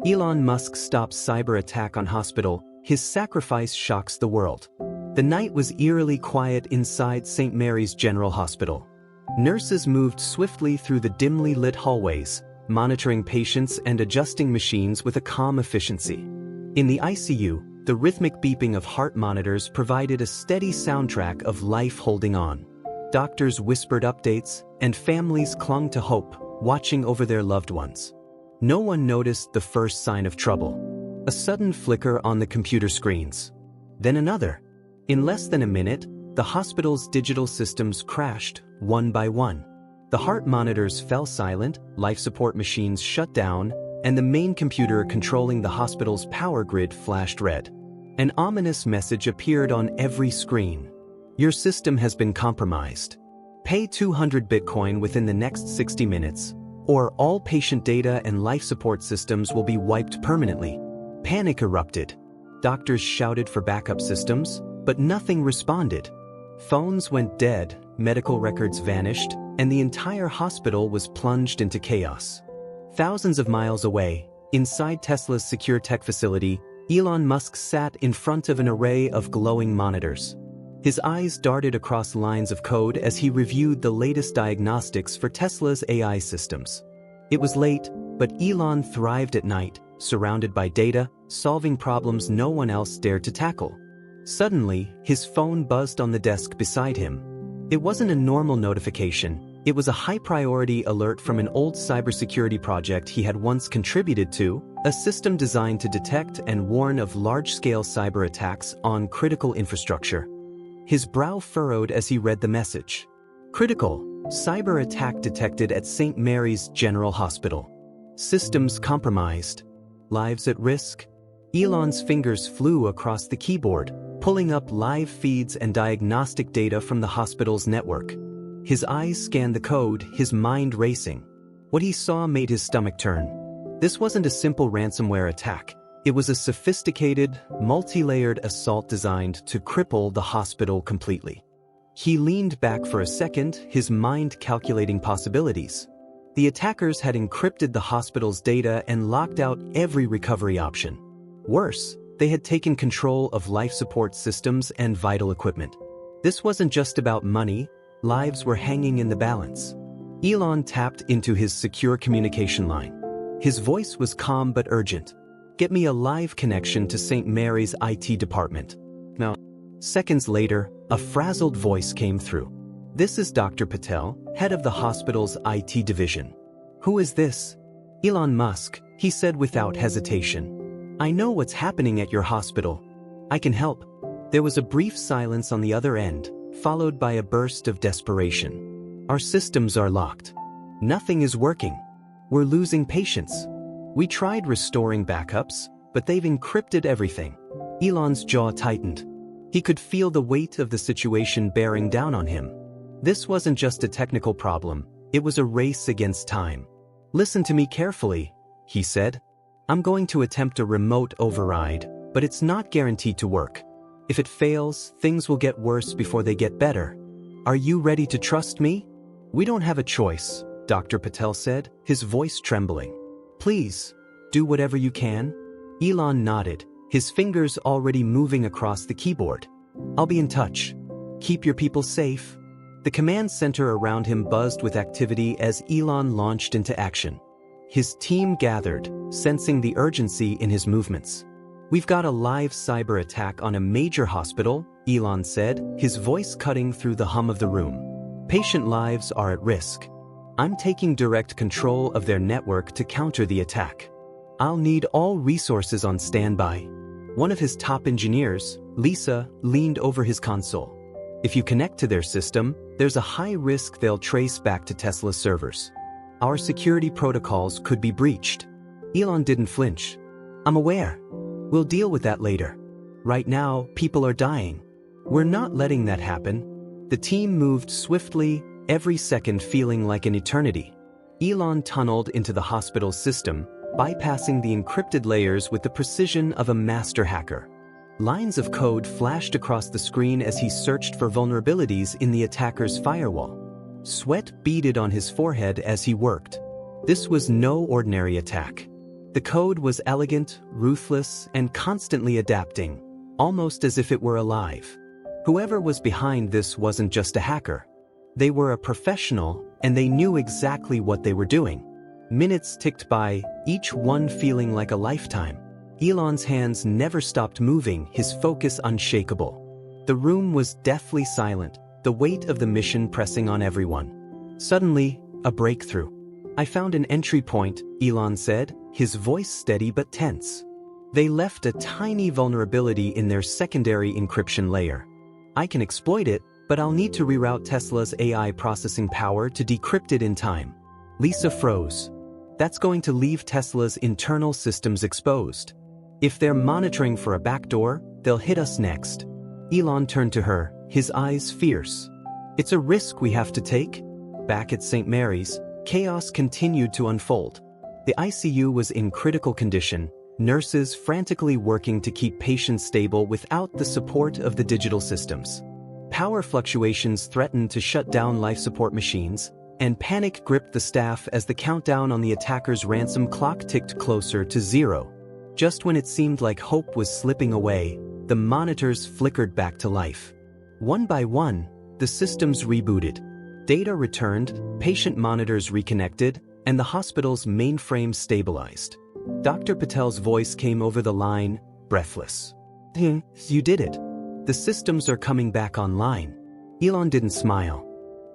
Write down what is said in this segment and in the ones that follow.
Elon Musk stops cyber attack on hospital. His sacrifice shocks the world. The night was eerily quiet inside St. Mary's General Hospital. Nurses moved swiftly through the dimly lit hallways, monitoring patients and adjusting machines with a calm efficiency. In the ICU, the rhythmic beeping of heart monitors provided a steady soundtrack of life holding on. Doctors whispered updates, and families clung to hope, watching over their loved ones. No one noticed the first sign of trouble. A sudden flicker on the computer screens. Then another. In less than a minute, the hospital's digital systems crashed, one by one. The heart monitors fell silent, life support machines shut down, and the main computer controlling the hospital's power grid flashed red. An ominous message appeared on every screen. Your system has been compromised. Pay 200 Bitcoin within the next 60 minutes, or all patient data and life support systems will be wiped permanently. Panic erupted. Doctors shouted for backup systems, but nothing responded. Phones went dead, medical records vanished, and the entire hospital was plunged into chaos. Thousands of miles away, inside Tesla's secure tech facility, Elon Musk sat in front of an array of glowing monitors. His eyes darted across lines of code as he reviewed the latest diagnostics for Tesla's AI systems. It was late, but Elon thrived at night, surrounded by data, solving problems no one else dared to tackle. Suddenly, his phone buzzed on the desk beside him. It wasn't a normal notification, it was a high-priority alert from an old cybersecurity project he had once contributed to, a system designed to detect and warn of large-scale cyber attacks on critical infrastructure. His brow furrowed as he read the message. Critical. Cyber attack detected at St. Mary's General Hospital. Systems compromised. Lives at risk. Elon's fingers flew across the keyboard, pulling up live feeds and diagnostic data from the hospital's network. His eyes scanned the code, his mind racing. What he saw made his stomach turn. This wasn't a simple ransomware attack. It was a sophisticated, multi-layered assault designed to cripple the hospital completely. He leaned back for a second, his mind calculating possibilities. The attackers had encrypted the hospital's data and locked out every recovery option. Worse, they had taken control of life support systems and vital equipment. This wasn't just about money, lives were hanging in the balance. Elon tapped into his secure communication line. His voice was calm but urgent. Get me a live connection to St. Mary's IT department. Now, seconds later, a frazzled voice came through. This is Dr. Patel, head of the hospital's IT division. Who is this? Elon Musk, he said without hesitation. I know what's happening at your hospital. I can help. There was a brief silence on the other end, followed by a burst of desperation. Our systems are locked. Nothing is working. We're losing patients. We tried restoring backups, but they've encrypted everything. Elon's jaw tightened. He could feel the weight of the situation bearing down on him. This wasn't just a technical problem, it was a race against time. Listen to me carefully, he said. I'm going to attempt a remote override, but it's not guaranteed to work. If it fails, things will get worse before they get better. Are you ready to trust me? We don't have a choice, Dr. Patel said, his voice trembling. Please, do whatever you can. Elon nodded, his fingers already moving across the keyboard. I'll be in touch. Keep your people safe. The command center around him buzzed with activity as Elon launched into action. His team gathered, sensing the urgency in his movements. We've got a live cyber attack on a major hospital, Elon said, his voice cutting through the hum of the room. Patient lives are at risk. I'm taking direct control of their network to counter the attack. I'll need all resources on standby. One of his top engineers, Lisa, leaned over his console. If you connect to their system, there's a high risk they'll trace back to Tesla's servers. Our security protocols could be breached. Elon didn't flinch. I'm aware. We'll deal with that later. Right now, people are dying. We're not letting that happen. The team moved swiftly, every second feeling like an eternity. Elon tunneled into the hospital's system, bypassing the encrypted layers with the precision of a master hacker. Lines of code flashed across the screen as he searched for vulnerabilities in the attacker's firewall. Sweat beaded on his forehead as he worked. This was no ordinary attack. The code was elegant, ruthless, and constantly adapting, almost as if it were alive. Whoever was behind this wasn't just a hacker. They were a professional, and they knew exactly what they were doing. Minutes ticked by, each one feeling like a lifetime. Elon's hands never stopped moving, his focus unshakable. The room was deathly silent, the weight of the mission pressing on everyone. Suddenly, a breakthrough. "I found an entry point," Elon said, his voice steady but tense. "They left a tiny vulnerability in their secondary encryption layer. I can exploit it, but I'll need to reroute Tesla's AI processing power to decrypt it in time." Lisa froze. "That's going to leave Tesla's internal systems exposed. If they're monitoring for a backdoor, they'll hit us next." Elon turned to her, his eyes fierce. "It's a risk we have to take." Back at St. Mary's, chaos continued to unfold. The ICU was in critical condition, nurses frantically working to keep patients stable without the support of the digital systems. Power fluctuations threatened to shut down life support machines, and panic gripped the staff as the countdown on the attacker's ransom clock ticked closer to zero. Just when it seemed like hope was slipping away, the monitors flickered back to life. One by one, the systems rebooted. Data returned, patient monitors reconnected, and the hospital's mainframe stabilized. Dr. Patel's voice came over the line, breathless. "You did it. The systems are coming back online." Elon didn't smile.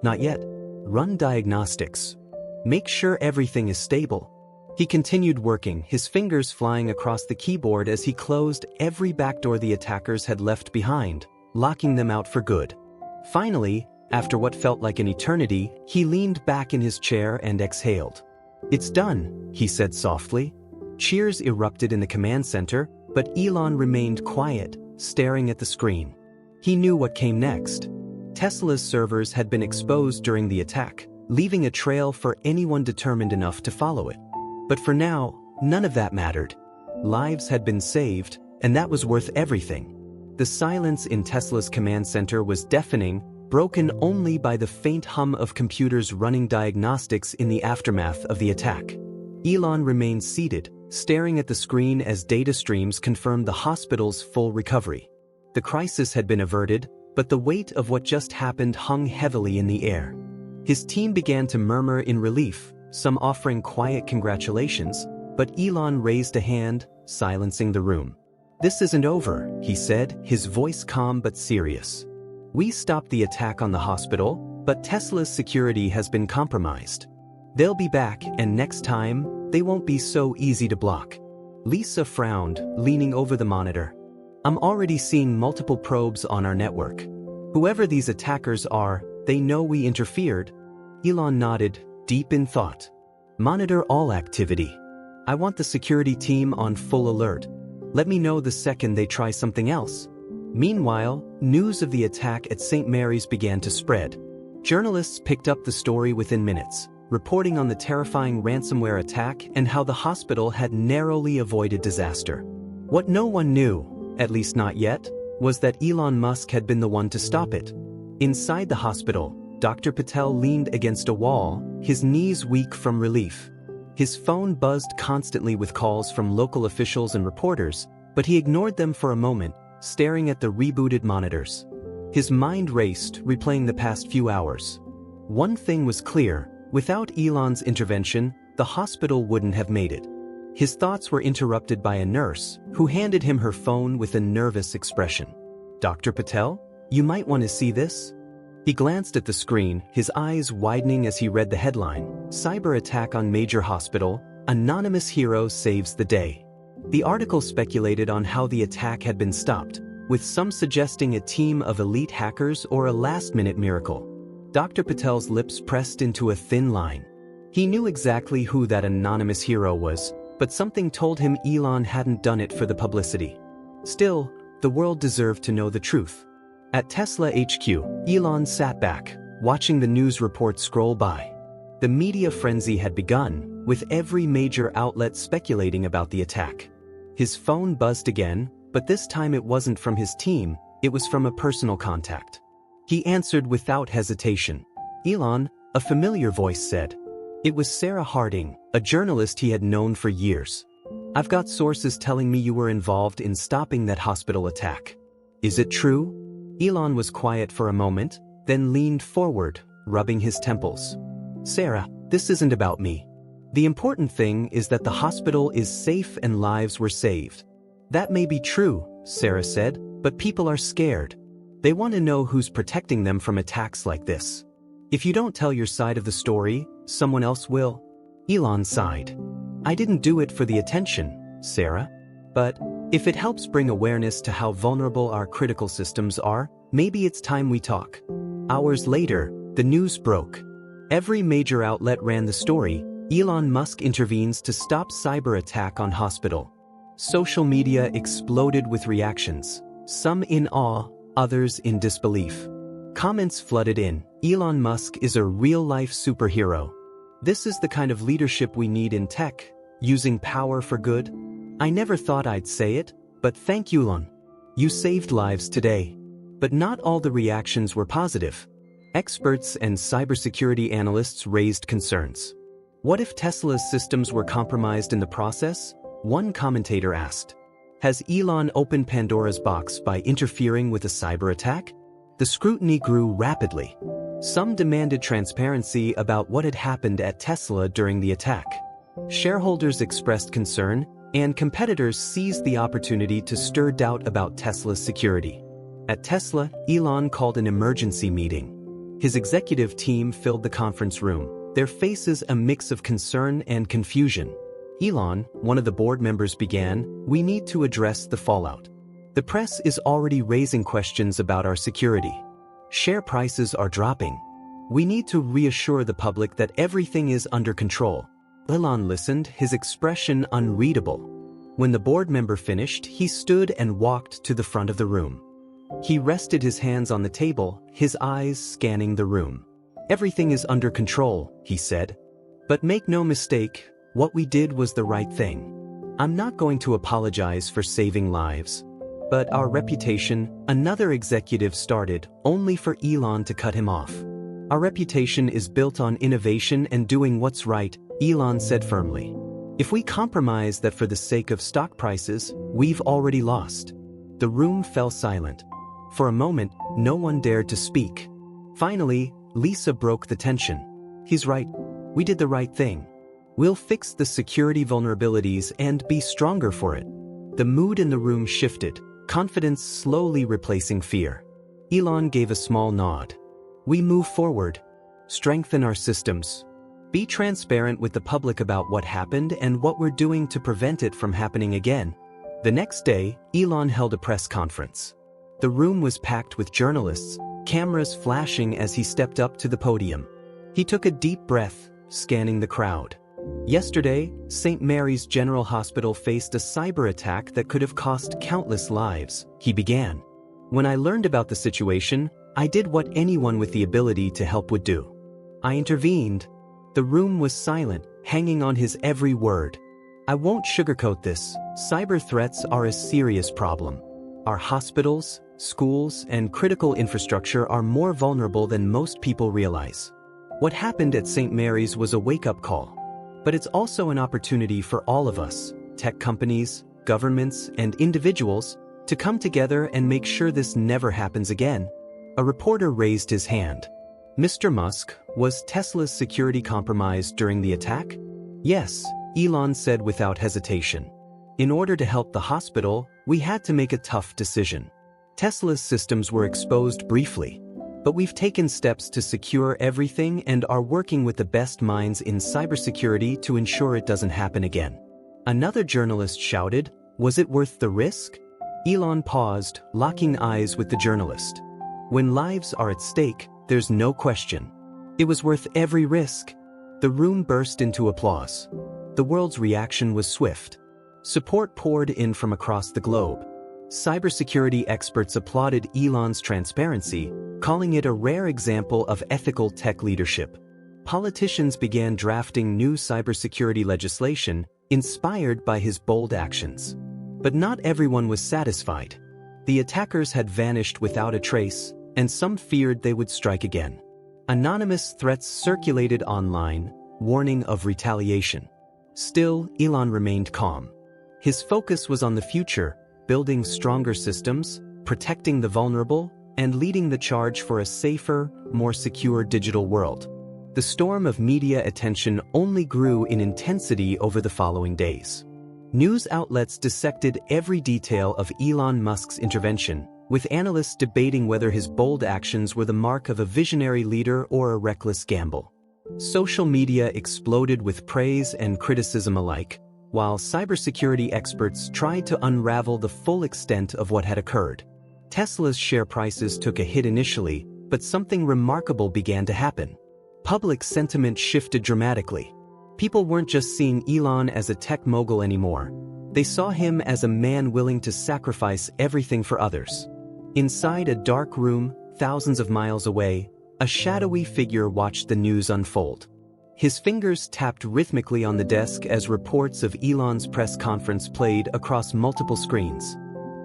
"Not yet. Run diagnostics. Make sure everything is stable." He continued working, his fingers flying across the keyboard as he closed every backdoor the attackers had left behind, locking them out for good. Finally, after what felt like an eternity, he leaned back in his chair and exhaled. "It's done," he said softly. Cheers erupted in the command center, but Elon remained quiet, staring at the screen. He knew what came next. Tesla's servers had been exposed during the attack, leaving a trail for anyone determined enough to follow it. But for now, none of that mattered. Lives had been saved, and that was worth everything. The silence in Tesla's command center was deafening, broken only by the faint hum of computers running diagnostics in the aftermath of the attack. Elon remained seated, staring at the screen as data streams confirmed the hospital's full recovery. The crisis had been averted, but the weight of what just happened hung heavily in the air. His team began to murmur in relief, some offering quiet congratulations, but Elon raised a hand, silencing the room. "This isn't over," he said, his voice calm but serious. "We stopped the attack on the hospital, but Tesla's security has been compromised. They'll be back, and next time, they won't be so easy to block." Lisa frowned, leaning over the monitor. "I'm already seeing multiple probes on our network. Whoever these attackers are, they know we interfered." Elon nodded, deep in thought. "Monitor all activity. I want the security team on full alert. Let me know the second they try something else." Meanwhile, news of the attack at St. Mary's began to spread. Journalists picked up the story within minutes, reporting on the terrifying ransomware attack and how the hospital had narrowly avoided disaster. What no one knew, at least not yet, was that Elon Musk had been the one to stop it. Inside the hospital, Dr. Patel leaned against a wall, his knees weak from relief. His phone buzzed constantly with calls from local officials and reporters, but he ignored them for a moment, staring at the rebooted monitors. His mind raced, replaying the past few hours. One thing was clear: without Elon's intervention, the hospital wouldn't have made it. His thoughts were interrupted by a nurse, who handed him her phone with a nervous expression. "Dr. Patel, you might want to see this." He glanced at the screen, his eyes widening as he read the headline, "Cyber Attack on Major Hospital, Anonymous Hero Saves the Day." The article speculated on how the attack had been stopped, with some suggesting a team of elite hackers or a last-minute miracle. Dr. Patel's lips pressed into a thin line. He knew exactly who that anonymous hero was, but something told him Elon hadn't done it for the publicity. Still, the world deserved to know the truth. At Tesla HQ, Elon sat back, watching the news reports scroll by. The media frenzy had begun, with every major outlet speculating about the attack. His phone buzzed again, but this time it wasn't from his team, it was from a personal contact. He answered without hesitation. "Elon," a familiar voice said. It was Sarah Harding, a journalist he had known for years. I've got sources telling me you were involved in stopping that hospital attack. Is it true? Elon was quiet for a moment, then leaned forward, rubbing his temples. Sarah, this isn't about me. The important thing is that the hospital is safe and lives were saved. That may be true, Sarah said, but people are scared. They want to know who's protecting them from attacks like this. If you don't tell your side of the story, someone else will. Elon sighed. I didn't do it for the attention, Sarah. But if it helps bring awareness to how vulnerable our critical systems are, maybe it's time we talk. Hours later, the news broke. Every major outlet ran the story. Elon Musk intervenes to stop cyber attack on hospital. Social media exploded with reactions, some in awe, others in disbelief. Comments flooded in. Elon Musk is a real-life superhero. This is the kind of leadership we need in tech, using power for good. I never thought I'd say it, but thank you, Elon. You saved lives today. But not all the reactions were positive. Experts and cybersecurity analysts raised concerns. What if Tesla's systems were compromised in the process? One commentator asked. Has Elon opened Pandora's box by interfering with a cyber attack? The scrutiny grew rapidly. Some demanded transparency about what had happened at Tesla during the attack. Shareholders expressed concern, and competitors seized the opportunity to stir doubt about Tesla's security. At Tesla, Elon called an emergency meeting. His executive team filled the conference room, their faces a mix of concern and confusion. Elon, one of the board members, began, "We need to address the fallout. The press is already raising questions about our security. Share prices are dropping. We need to reassure the public that everything is under control." Elon listened, his expression unreadable. When the board member finished, he stood and walked to the front of the room. He rested his hands on the table, his eyes scanning the room. "Everything is under control," he said. "But make no mistake, what we did was the right thing. I'm not going to apologize for saving lives. But our reputation," another executive started, only for Elon to cut him off. "Our reputation is built on innovation and doing what's right," Elon said firmly. "If we compromise that for the sake of stock prices, we've already lost." The room fell silent. For a moment, no one dared to speak. Finally, Lisa broke the tension. "He's right. We did the right thing. We'll fix the security vulnerabilities and be stronger for it." The mood in the room shifted, confidence slowly replacing fear. Elon gave a small nod. "We move forward. Strengthen our systems. Be transparent with the public about what happened and what we're doing to prevent it from happening again." The next day, Elon held a press conference. The room was packed with journalists, cameras flashing as he stepped up to the podium. He took a deep breath, scanning the crowd. Yesterday, St. Mary's General Hospital faced a cyber attack that could have cost countless lives, he began. "When I learned about the situation, I did what anyone with the ability to help would do. I intervened." The room was silent, hanging on his every word. "I won't sugarcoat this. Cyber threats are a serious problem. Our hospitals, schools, and critical infrastructure are more vulnerable than most people realize. What happened at St. Mary's was a wake-up call. But it's also an opportunity for all of us, tech companies, governments, and individuals, to come together and make sure this never happens again." A reporter raised his hand. "Mr. Musk, was Tesla's security compromised during the attack?" "Yes," Elon said without hesitation. "In order to help the hospital, we had to make a tough decision. Tesla's systems were exposed briefly. But we've taken steps to secure everything and are working with the best minds in cybersecurity to ensure it doesn't happen again." Another journalist shouted, "Was it worth the risk?" Elon paused, locking eyes with the journalist. "When lives are at stake, there's no question. It was worth every risk." The room burst into applause. The world's reaction was swift. Support poured in from across the globe. Cybersecurity experts applauded Elon's transparency, calling it a rare example of ethical tech leadership. Politicians began drafting new cybersecurity legislation, inspired by his bold actions. But not everyone was satisfied. The attackers had vanished without a trace, and some feared they would strike again. Anonymous threats circulated online, warning of retaliation. Still, Elon remained calm. His focus was on the future, building stronger systems, protecting the vulnerable, and leading the charge for a safer, more secure digital world. The storm of media attention only grew in intensity over the following days. News outlets dissected every detail of Elon Musk's intervention, with analysts debating whether his bold actions were the mark of a visionary leader or a reckless gamble. Social media exploded with praise and criticism alike, while cybersecurity experts tried to unravel the full extent of what had occurred. Tesla's share prices took a hit initially, but something remarkable began to happen. Public sentiment shifted dramatically. People weren't just seeing Elon as a tech mogul anymore. They saw him as a man willing to sacrifice everything for others. Inside a dark room, thousands of miles away, a shadowy figure watched the news unfold. His fingers tapped rhythmically on the desk as reports of Elon's press conference played across multiple screens.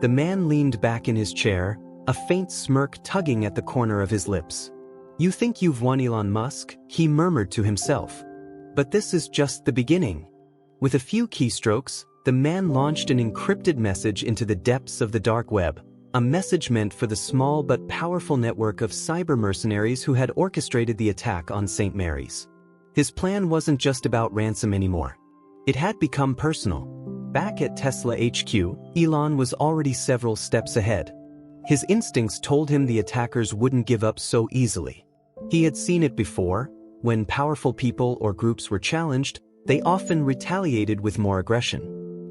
The man leaned back in his chair, a faint smirk tugging at the corner of his lips. "You think you've won, Elon Musk?" he murmured to himself. But this is just the beginning. With a few keystrokes, the man launched an encrypted message into the depths of the dark web, a message meant for the small but powerful network of cyber mercenaries who had orchestrated the attack on St. Mary's. His plan wasn't just about ransom anymore. It had become personal. Back at Tesla HQ, Elon was already several steps ahead. His instincts told him the attackers wouldn't give up so easily. He had seen it before. When powerful people or groups were challenged, they often retaliated with more aggression.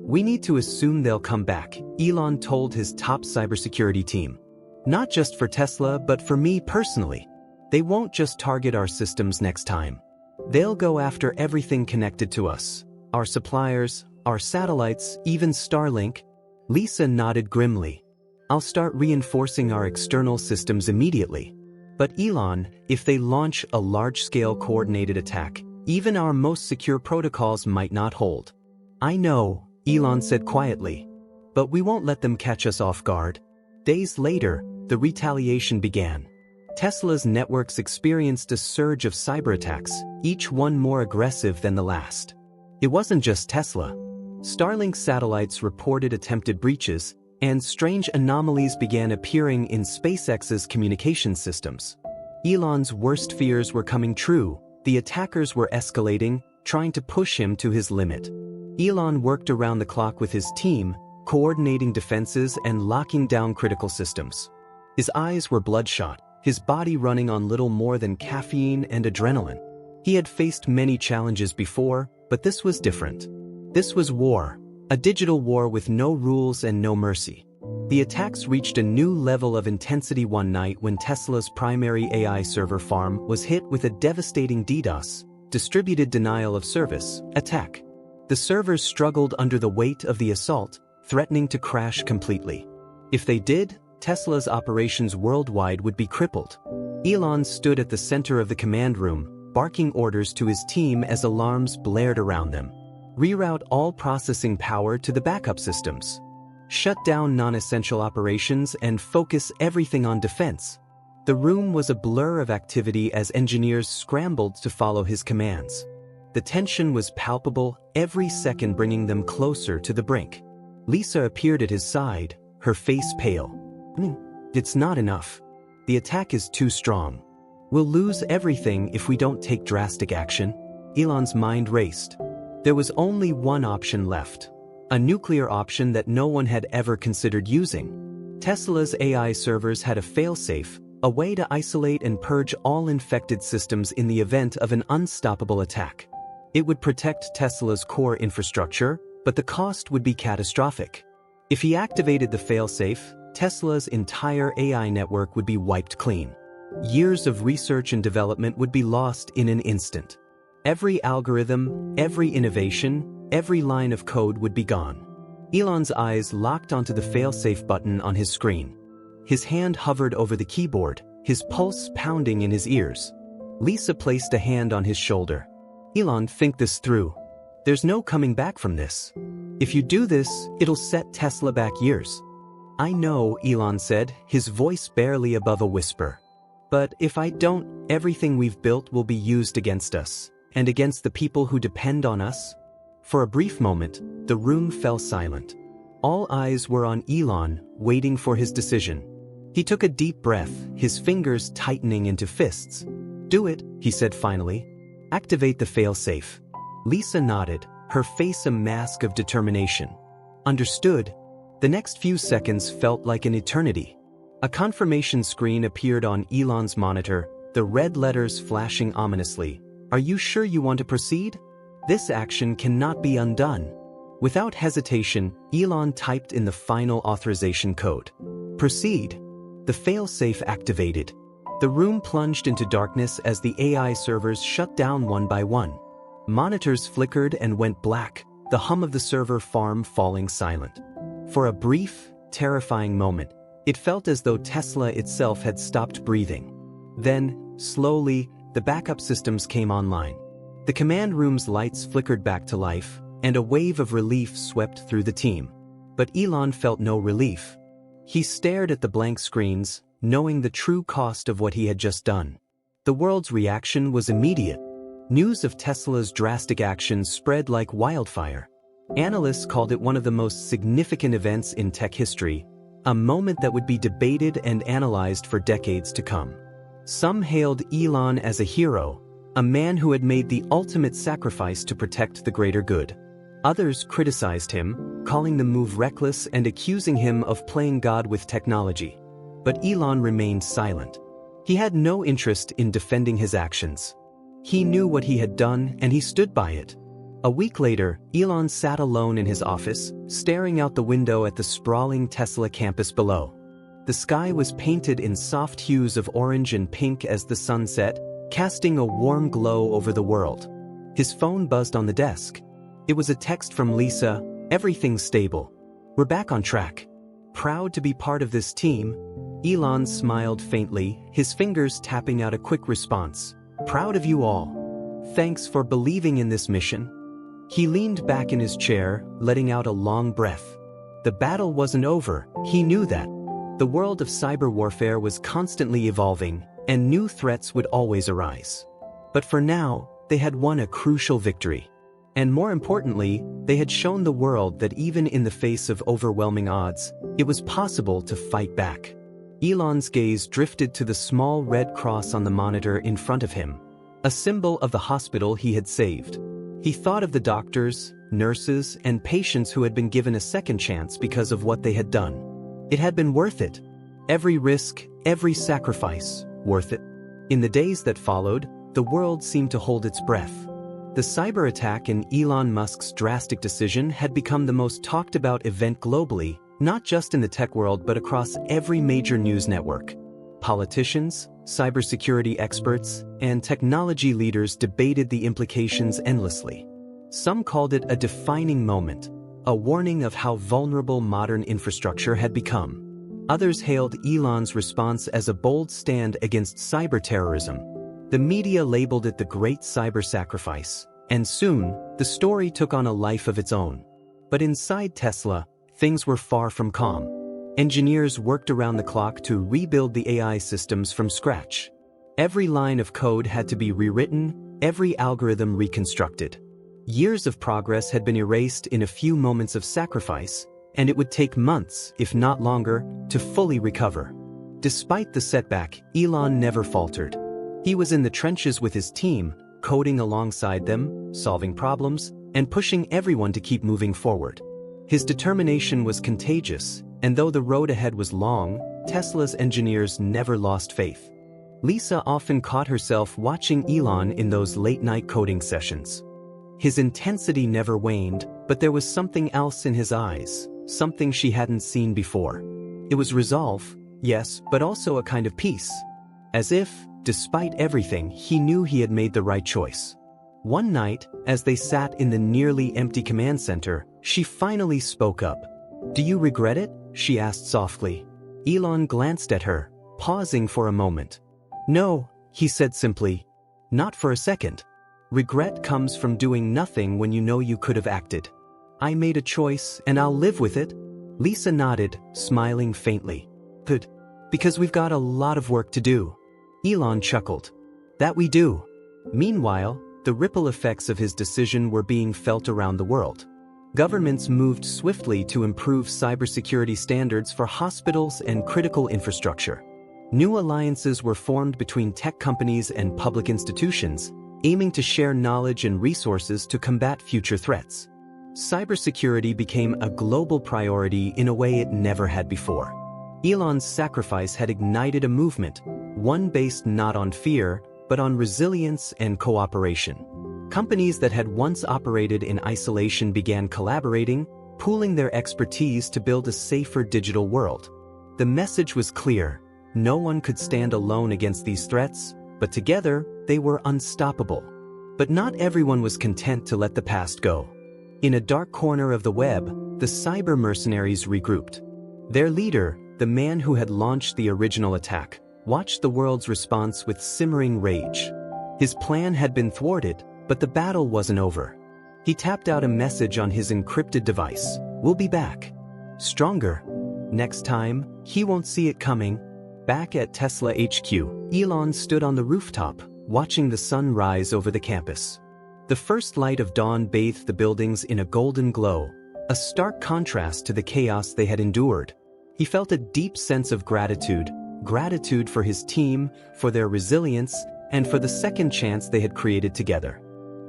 "We need to assume they'll come back," Elon told his top cybersecurity team. "Not just for Tesla, but for me personally. They won't just target our systems next time. They'll go after everything connected to us. Our suppliers, our satellites, even Starlink." Lisa nodded grimly. "I'll start reinforcing our external systems immediately." But Elon, if they launch a large-scale coordinated attack, even our most secure protocols might not hold. "I know," Elon said quietly. "But we won't let them catch us off guard." Days later, the retaliation began. Tesla's networks experienced a surge of cyberattacks, each one more aggressive than the last. It wasn't just Tesla. Starlink satellites reported attempted breaches, and strange anomalies began appearing in SpaceX's communication systems. Elon's worst fears were coming true. The attackers were escalating, trying to push him to his limit. Elon worked around the clock with his team, coordinating defenses and locking down critical systems. His eyes were bloodshot, his body running on little more than caffeine and adrenaline. He had faced many challenges before, but this was different. This was war. A digital war with no rules and no mercy. The attacks reached a new level of intensity one night when Tesla's primary AI server farm was hit with a devastating DDoS, distributed denial of service, attack. The servers struggled under the weight of the assault, threatening to crash completely. If they did, Tesla's operations worldwide would be crippled. Elon stood at the center of the command room, barking orders to his team as alarms blared around them. Reroute all processing power to the backup systems. Shut down non-essential operations and focus everything on defense. The room was a blur of activity as engineers scrambled to follow his commands. The tension was palpable, every second bringing them closer to the brink. Lisa appeared at his side, her face pale. "It's not enough. The attack is too strong. We'll lose everything if we don't take drastic action." Elon's mind raced. There was only one option left. A nuclear option that no one had ever considered using. Tesla's AI servers had a failsafe, a way to isolate and purge all infected systems in the event of an unstoppable attack. It would protect Tesla's core infrastructure, but the cost would be catastrophic. If he activated the failsafe, Tesla's entire AI network would be wiped clean. Years of research and development would be lost in an instant. Every algorithm, every innovation, every line of code would be gone. Elon's eyes locked onto the failsafe button on his screen. His hand hovered over the keyboard, his pulse pounding in his ears. Lisa placed a hand on his shoulder. "Elon, think this through. There's no coming back from this. If you do this, it'll set Tesla back years." "I know," Elon said, his voice barely above a whisper. "But if I don't, everything we've built will be used against us. And against the people who depend on us." For a brief moment, the room fell silent. All eyes were on Elon, waiting for his decision. He took a deep breath, his fingers tightening into fists. "Do it," he said finally. "Activate the failsafe." Lisa nodded, her face a mask of determination. "Understood." The next few seconds felt like an eternity. A confirmation screen appeared on Elon's monitor, the red letters flashing ominously. "Are you sure you want to proceed? This action cannot be undone." Without hesitation, Elon typed in the final authorization code. "Proceed." The failsafe activated. The room plunged into darkness as the AI servers shut down one by one. Monitors flickered and went black, the hum of the server farm falling silent. For a brief, terrifying moment, it felt as though Tesla itself had stopped breathing. Then, slowly, the backup systems came online. The command room's lights flickered back to life, and a wave of relief swept through the team. But Elon felt no relief. He stared at the blank screens, knowing the true cost of what he had just done. The world's reaction was immediate. News of Tesla's drastic actions spread like wildfire. Analysts called it one of the most significant events in tech history, a moment that would be debated and analyzed for decades to come. Some hailed Elon as a hero, a man who had made the ultimate sacrifice to protect the greater good. Others criticized him, calling the move reckless and accusing him of playing God with technology. But Elon remained silent. He had no interest in defending his actions. He knew what he had done and he stood by it. A week later, Elon sat alone in his office, staring out the window at the sprawling Tesla campus below. The sky was painted in soft hues of orange and pink as the sun set, casting a warm glow over the world. His phone buzzed on the desk. It was a text from Lisa. "Everything's stable. We're back on track." Proud to be part of this team, Elon smiled faintly, his fingers tapping out a quick response. "Proud of you all. Thanks for believing in this mission." He leaned back in his chair, letting out a long breath. The battle wasn't over, he knew that. The world of cyber warfare was constantly evolving, and new threats would always arise. But for now, they had won a crucial victory. And more importantly, they had shown the world that even in the face of overwhelming odds, it was possible to fight back. Elon's gaze drifted to the small red cross on the monitor in front of him, a symbol of the hospital he had saved. He thought of the doctors, nurses, and patients who had been given a second chance because of what they had done. It had been worth it. Every risk, every sacrifice, worth it. In the days that followed, the world seemed to hold its breath. The cyber attack and Elon Musk's drastic decision had become the most talked about event globally, not just in the tech world but across every major news network. Politicians, cybersecurity experts, and technology leaders debated the implications endlessly. Some called it a defining moment, a warning of how vulnerable modern infrastructure had become. Others hailed Elon's response as a bold stand against cyber terrorism. The media labeled it the Great Cyber Sacrifice, and soon, the story took on a life of its own. But inside Tesla, things were far from calm. Engineers worked around the clock to rebuild the AI systems from scratch. Every line of code had to be rewritten, every algorithm reconstructed. Years of progress had been erased in a few moments of sacrifice, and it would take months, if not longer, to fully recover. Despite the setback, Elon never faltered. He was in the trenches with his team, coding alongside them, solving problems, and pushing everyone to keep moving forward. His determination was contagious, and though the road ahead was long, Tesla's engineers never lost faith. Lisa often caught herself watching Elon in those late-night coding sessions. His intensity never waned, but there was something else in his eyes, something she hadn't seen before. It was resolve, yes, but also a kind of peace. As if, despite everything, he knew he had made the right choice. One night, as they sat in the nearly empty command center, she finally spoke up. "Do you regret it?" she asked softly. Elon glanced at her, pausing for a moment. "No," he said simply. "Not for a second. Regret comes from doing nothing when you know you could have acted. I made a choice and I'll live with it." Lisa nodded, smiling faintly. "Good. Because we've got a lot of work to do." Elon chuckled. "That we do." Meanwhile, The ripple effects of his decision were being felt around the world. Governments moved swiftly to improve cybersecurity standards for hospitals and critical infrastructure. New alliances were formed between tech companies and public institutions, aiming to share knowledge and resources to combat future threats. Cybersecurity became a global priority in a way it never had before. Elon's sacrifice had ignited a movement, one based not on fear, but on resilience and cooperation. Companies that had once operated in isolation began collaborating, pooling their expertise to build a safer digital world. The message was clear: no one could stand alone against these threats, but together they were unstoppable. But not everyone was content to let the past go. In a dark corner of the web, the cyber mercenaries regrouped. Their leader, the man who had launched the original attack, watched the world's response with simmering rage. His plan had been thwarted, but the battle wasn't over. He tapped out a message on his encrypted device: "We'll be back. Stronger. Next time, he won't see it coming." Back at Tesla HQ, Elon stood on the rooftop, watching the sun rise over the campus. The first light of dawn bathed the buildings in a golden glow, a stark contrast to the chaos they had endured. He felt a deep sense of gratitude for his team, for their resilience, and for the second chance they had created together.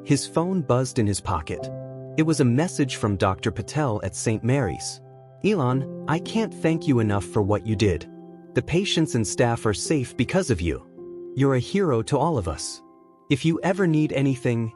His phone buzzed in his pocket. It was a message from Dr. Patel at St. Mary's. "Elon, I can't thank you enough for what you did. The patients and staff are safe because of you. You're a hero to all of us. If you ever need anything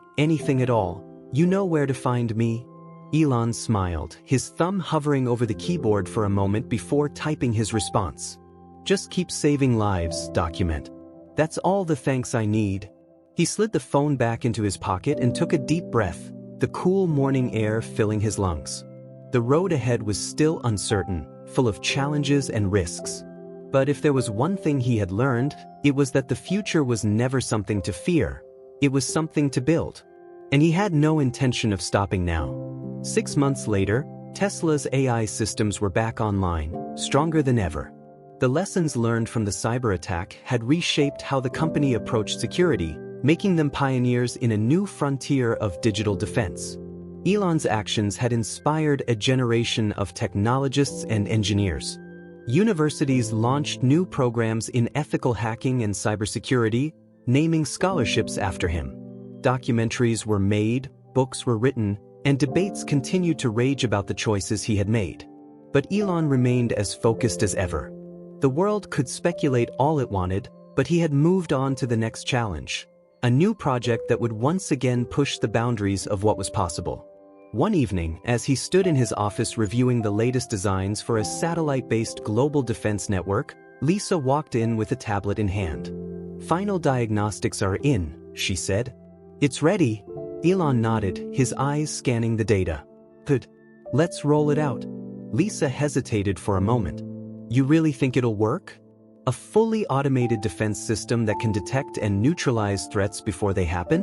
at all, you know where to find me." Elon smiled, his thumb hovering over the keyboard for a moment before typing his response. "Just keep saving lives, document. That's all the thanks I need." He slid the phone back into his pocket and took a deep breath, the cool morning air filling his lungs. The road ahead was still uncertain, full of challenges and risks. But if there was one thing he had learned, it was that the future was never something to fear. It was something to build. And he had no intention of stopping now. 6 months later, Tesla's AI systems were back online, stronger than ever. The lessons learned from the cyber attack had reshaped how the company approached security, making them pioneers in a new frontier of digital defense. Elon's actions had inspired a generation of technologists and engineers. Universities launched new programs in ethical hacking and cybersecurity, naming scholarships after him. Documentaries were made, books were written, and debates continued to rage about the choices he had made. But Elon remained as focused as ever. The world could speculate all it wanted, but he had moved on to the next challenge, a new project that would once again push the boundaries of what was possible. One evening, as he stood in his office reviewing the latest designs for a satellite-based global defense network, Lisa walked in with a tablet in hand. "Final diagnostics are in," she said. "It's ready." Elon nodded, his eyes scanning the data. "Good. Let's roll it out." Lisa hesitated for a moment. "You really think it'll work? A fully automated defense system that can detect and neutralize threats before they happen?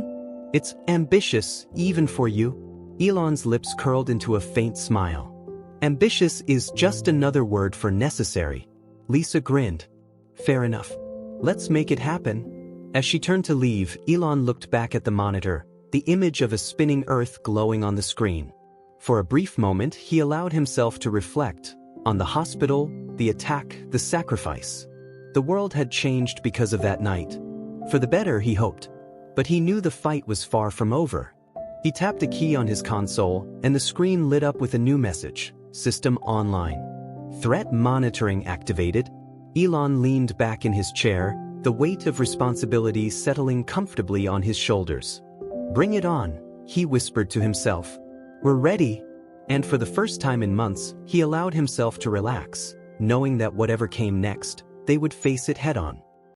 It's ambitious, even for you." Elon's lips curled into a faint smile. "Ambitious is just another word for necessary." Lisa grinned. "Fair enough. Let's make it happen." As she turned to leave, Elon looked back at the monitor, the image of a spinning Earth glowing on the screen. For a brief moment, he allowed himself to reflect on the hospital, the attack, the sacrifice. The world had changed because of that night. For the better, he hoped. But he knew the fight was far from over. He tapped a key on his console, and the screen lit up with a new message: "System online. Threat monitoring activated." Elon leaned back in his chair, the weight of responsibility settling comfortably on his shoulders. "Bring it on," he whispered to himself. "We're ready." And for the first time in months, he allowed himself to relax, knowing that whatever came next, they would face it head-on.